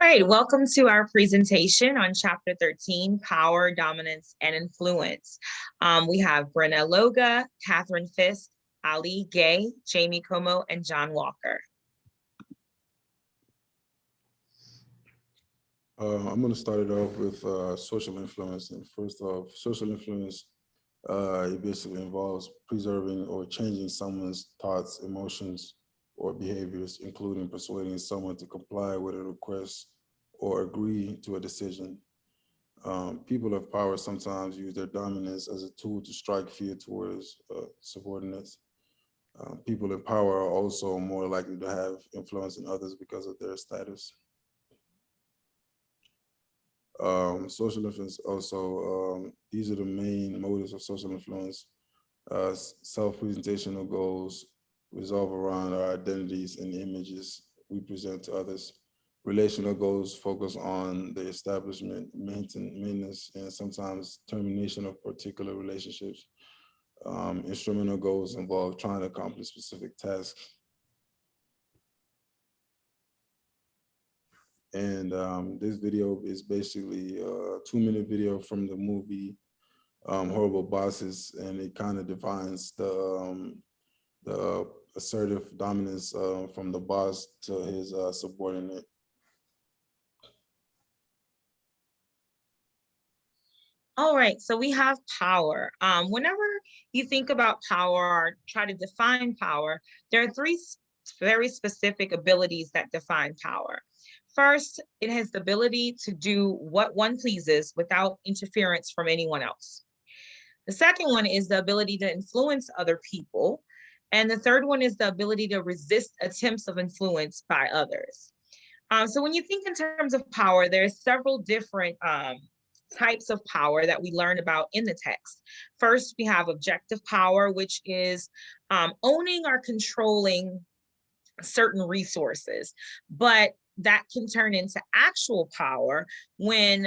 All right, welcome to our presentation on Chapter 13, Power, Dominance, and Influence. We have Brenna Loga, Catherine Fisk, Ali Gay, Jamie Como, and John Walker. I'm going to start it off with social influence. And first off, social influence, it basically involves preserving or changing someone's thoughts, emotions, or behaviors, including persuading someone to comply with a request or agree to a decision. People of power sometimes use their dominance as a tool to strike fear towards subordinates. People in power are also more likely to have influence in others because of their status. Social influence also, these are the main motives of social influence. Self-presentational goals revolve around our identities and images we present to others. Relational goals focus on the establishment, maintenance, and sometimes termination of particular relationships. Instrumental goals involve trying to accomplish specific tasks. And this video is basically a 2-minute video from the movie Horrible Bosses, and it kind of defines the assertive dominance from the boss to his subordinate. All right, so we have power. Whenever you think about power or try to define power, there are three very specific abilities that define power. First, it has the ability to do what one pleases without interference from anyone else. The second one is the ability to influence other people. And the third one is the ability to resist attempts of influence by others. So when you think in terms of power, there's several different types of power that we learn about in the text. First, we have objective power, which is owning or controlling certain resources, but that can turn into actual power when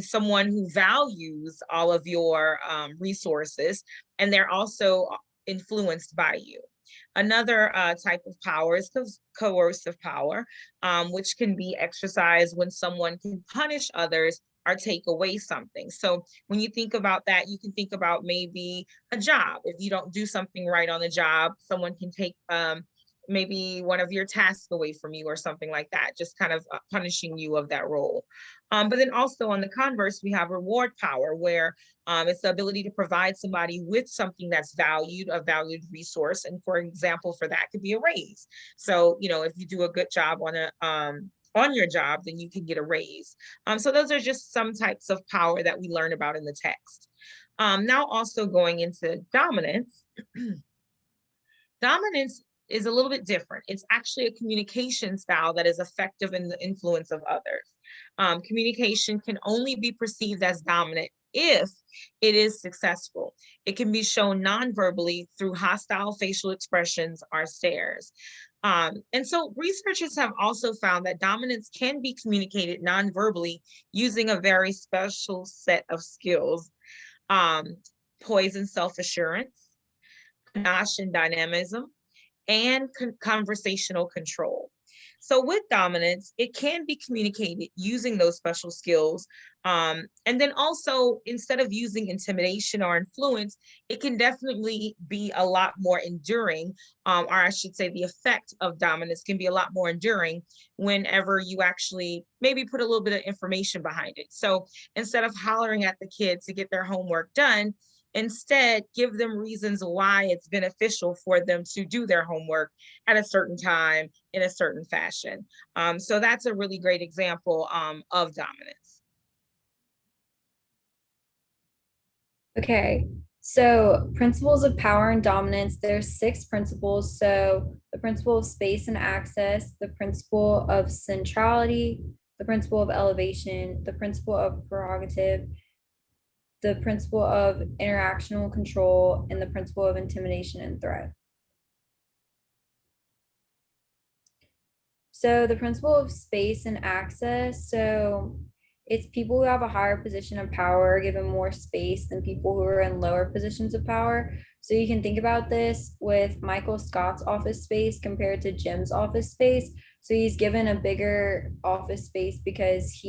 someone who values all of your resources and they're also influenced by you. Another type of power is coercive power, which can be exercised when someone can punish others or take away something. So when you think about that, you can think about maybe a job. If you don't do something right on the job, someone can take maybe one of your tasks away from you or something like that, just kind of punishing you of that role. But then also on the converse, we have reward power, where it's the ability to provide somebody with something that's valued, a valued resource. And for example, for that could be a raise. So, you know, if you do a good job on your job, then you can get a raise. So those are just some types of power that we learn about in the text. Now also going into dominance. Dominance is a little bit different. It's actually a communication style that is effective in the influence of others. Communication can only be perceived as dominant if it is successful. It can be shown non-verbally through hostile facial expressions or stares. And so researchers have also found that dominance can be communicated non-verbally using a very special set of skills. Poise and self-assurance, panache and dynamism, and conversational control. So with dominance, it can be communicated using those special skills. And then also, instead of using intimidation or influence, it can definitely be a lot more enduring, or I should say the effect of dominance can be a lot more enduring whenever you actually maybe put a little bit of information behind it. So instead of hollering at the kids to get their homework done, instead, give them reasons why it's beneficial for them to do their homework at a certain time in a certain fashion. So that's a really great example of dominance. Okay, so principles of power and dominance, there's 6 principles. So the principle of space and access, the principle of centrality, the principle of elevation, the principle of prerogative, the principle of interactional control, and the principle of intimidation and threat. So the principle of space and access, so it's people who have a higher position of power given more space than people who are in lower positions of power. So you can think about this with Michael Scott's office space compared to Jim's office space. So he's given a bigger office space because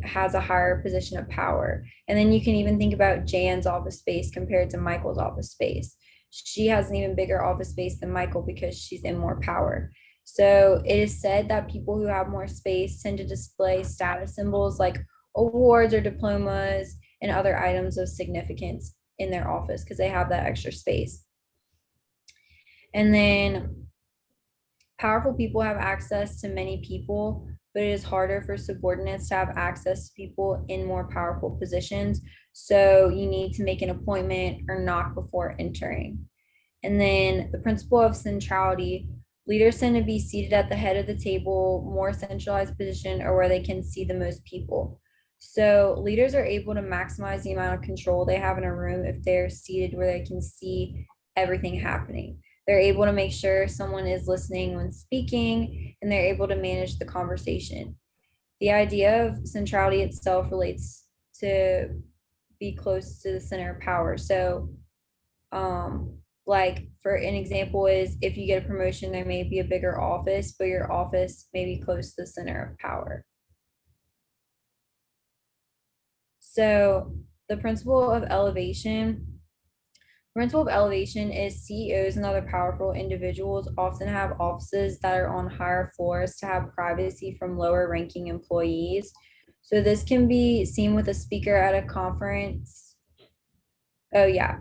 has a higher position of power. And then you can even think about Jan's office space compared to Michael's office space. She has an even bigger office space than Michael because she's in more power. So it is said that people who have more space tend to display status symbols like awards or diplomas and other items of significance in their office because they have that extra space. And then powerful people have access to many people, but it is harder for subordinates to have access to people in more powerful positions. So you need to make an appointment or knock before entering. And then the principle of centrality, leaders tend to be seated at the head of the table, more centralized position, or where they can see the most people. So leaders are able to maximize the amount of control they have in a room if they're seated where they can see everything happening. They're able to make sure someone is listening when speaking, and they're able to manage the conversation. The idea of centrality itself relates to be close to the center of power. So, like for an example is if you get a promotion, there may be a bigger office, but your office may be close to the center of power. So the principle of elevation is CEOs and other powerful individuals often have offices that are on higher floors to have privacy from lower ranking employees. So this can be seen with a speaker at a conference. Oh yeah,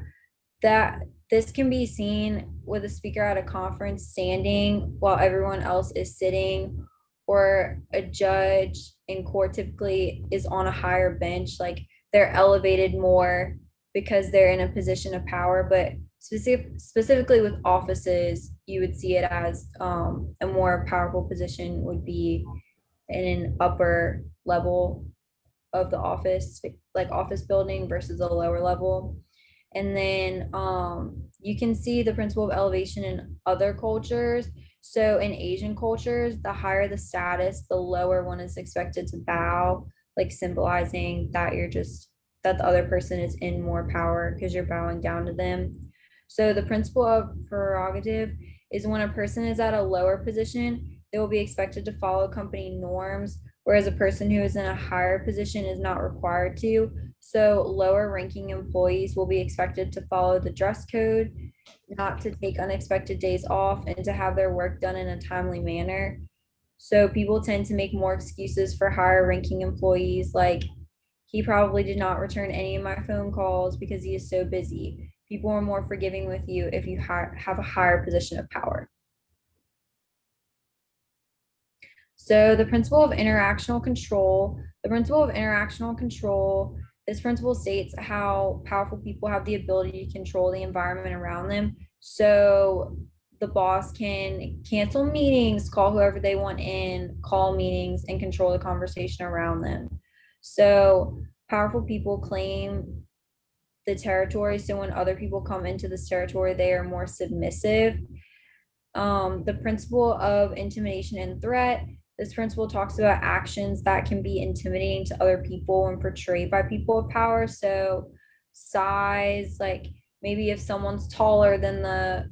that this can be seen with a speaker at a conference standing while everyone else is sitting, or a judge in court typically is on a higher bench, like they're elevated more because they're in a position of power. But specifically with offices, you would see it as a more powerful position would be in an upper level of the office, like office building versus a lower level. And then you can see the principle of elevation in other cultures. So in Asian cultures, the higher the status, the lower one is expected to bow, like symbolizing that that the other person is in more power because you're bowing down to them. So the principle of prerogative is when a person is at a lower position, they will be expected to follow company norms, whereas a person who is in a higher position is not required to. So lower ranking employees will be expected to follow the dress code, not to take unexpected days off, and to have their work done in a timely manner. So people tend to make more excuses for higher ranking employees, like he probably did not return any of my phone calls because he is so busy. People are more forgiving with you if you have a higher position of power. So the principle of interactional control, this principle states how powerful people have the ability to control the environment around them. So the boss can cancel meetings, call whoever they want in, call meetings, and control the conversation around them. So powerful people claim the territory. So when other people come into this territory, they are more submissive. The principle of intimidation and threat. This principle talks about actions that can be intimidating to other people when portrayed by people of power. So size, like maybe if someone's taller than the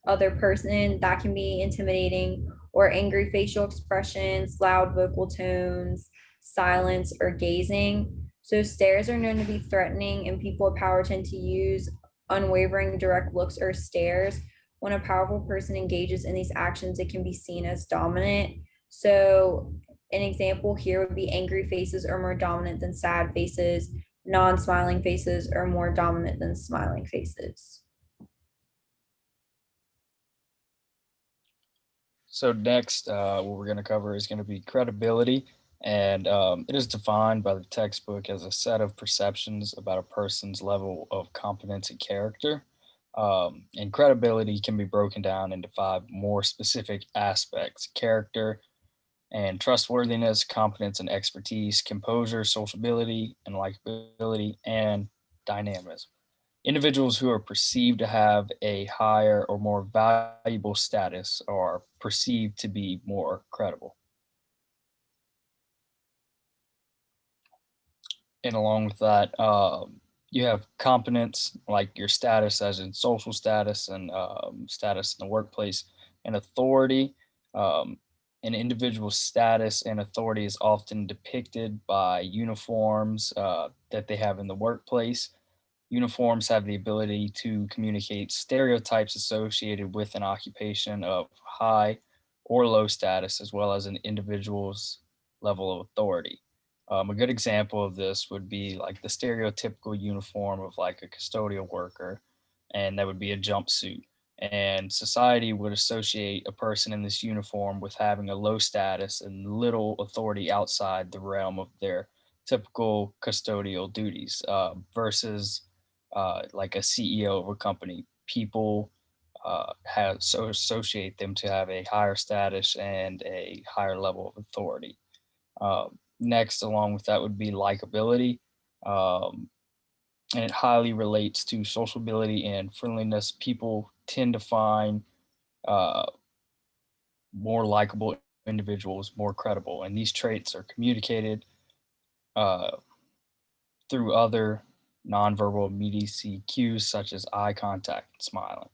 other person, that can be intimidating, or angry facial expressions, loud vocal tones, silence, or gazing. So stares are known to be threatening, and people of power tend to use unwavering direct looks or stares. When a powerful person engages in these actions, it can be seen as dominant. So an example here would be angry faces are more dominant than sad faces. Non-smiling faces are more dominant than smiling faces. So next, what we're going to cover is going to be credibility, and it is defined by the textbook as a set of perceptions about a person's level of competence and character. And credibility can be broken down into five more specific aspects: character and trustworthiness, competence and expertise, composure, sociability and likability, and dynamism. Individuals who are perceived to have a higher or more valuable status are perceived to be more credible. And along with that, you have competence, like your status, as in social status and status in the workplace, and authority. Um, An individual's status and authority is often depicted by uniforms that they have in the workplace. Uniforms have the ability to communicate stereotypes associated with an occupation of high or low status, as well as an individual's level of authority. A good example of this would be like the stereotypical uniform of like a custodial worker, and that would be a jumpsuit. And society would associate a person in this uniform with having a low status and little authority outside the realm of their typical custodial duties, versus like a CEO of a company. People have so associate them to have a higher status and a higher level of authority. Next, along with that, would be likability. Um, and it highly relates to sociability and friendliness. People tend to find uh, more likable individuals more credible, and these traits are communicated uh, through other nonverbal immediacy cues such as eye contact and smiling.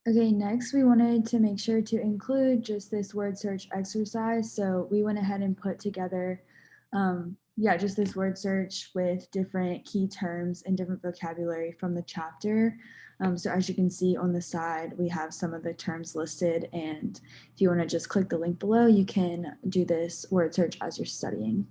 Okay, next we wanted to make sure to include just this word search exercise. So we went ahead and put together, just this word search with different key terms and different vocabulary from the chapter. So as you can see on the side, we have some of the terms listed. And if you want to just click the link below, you can do this word search as you're studying.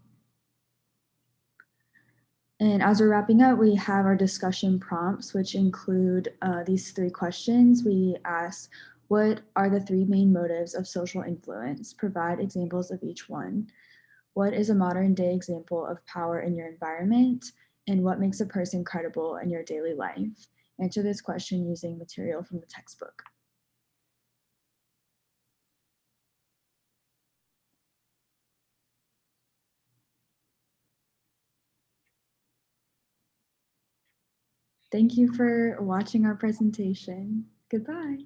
And as we're wrapping up, we have our discussion prompts, which include these 3 questions. We ask, what are the 3 main motives of social influence? Provide examples of each one. What is a modern day example of power in your environment? And what makes a person credible in your daily life? Answer this question using material from the textbook. Thank you for watching our presentation. Goodbye.